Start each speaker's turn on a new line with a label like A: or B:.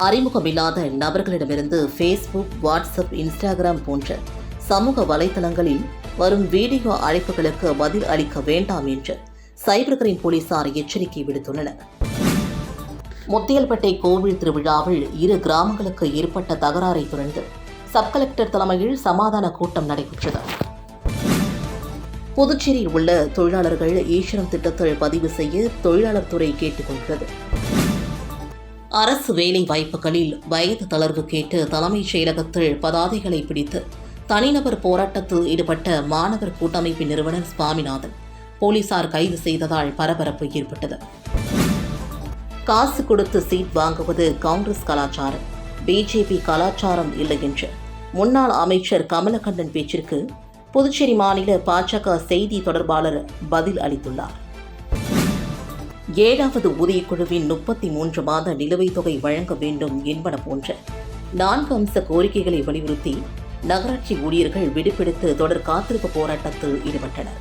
A: அறிமுகமில்லாத நபர்களிடமிருந்து Facebook, WhatsApp, Instagram போன்ற சமூக வலைதளங்களில் வரும் வீடியோ அழைப்புகளுக்கு பதில் அளிக்க வேண்டாம் என்று சைபர் கிரைம் போலீசார் எச்சரிக்கை விடுத்துள்ளனர். முத்தியல்பேட்டை கோவில் திருவிழாவில் இரு கிராமங்களுக்கு ஏற்பட்ட தகராறை தொடர்ந்து சப் கலெக்டர் தலைமையில் சமாதான கூட்டம் நடைபெற்றது. புதுச்சேரியில் உள்ள தொழிலாளர்கள் ஈஸ்வரம் திட்டத்தில் பதிவு செய்ய தொழிலாளர் துறை கேட்டுக் கொண்டது. அரசு வேலை வாய்ப்புகளில் வயது தளர்வு கேட்டு தலைமைச் செயலகத்தில் பதாதைகளை பிடித்து தனிநபர் போராட்டத்தில் ஈடுபட்ட மாணவர் கூட்டமைப்பின் நிறுவனர் சுவாமிநாதன் போலீசார் கைது செய்ததால் பரபரப்பு ஏற்பட்டது. காசு கொடுத்து சீட் வாங்குவது காங்கிரஸ் கலாச்சாரம், பிஜேபி கலாச்சாரம் இல்லை என்று முன்னாள் அமைச்சர் கமலக்கண்ணன் பேச்சிற்கு புதுச்சேரி மாநில பாஜக செய்தி தொடர்பாளர் பதில் அளித்துள்ளார். 7வது ஊதியக்குழுவின் 33 மாத நிலுவைத் தொகை வழங்க வேண்டும் என்பன போன்ற 4 அம்ச கோரிக்கைகளை வலியுறுத்தி நகராட்சி ஊழியர்கள் விடுப்பெடுத்து தொடர் காத்திருப்பு போராட்டத்தில் ஈடுபட்டனர்.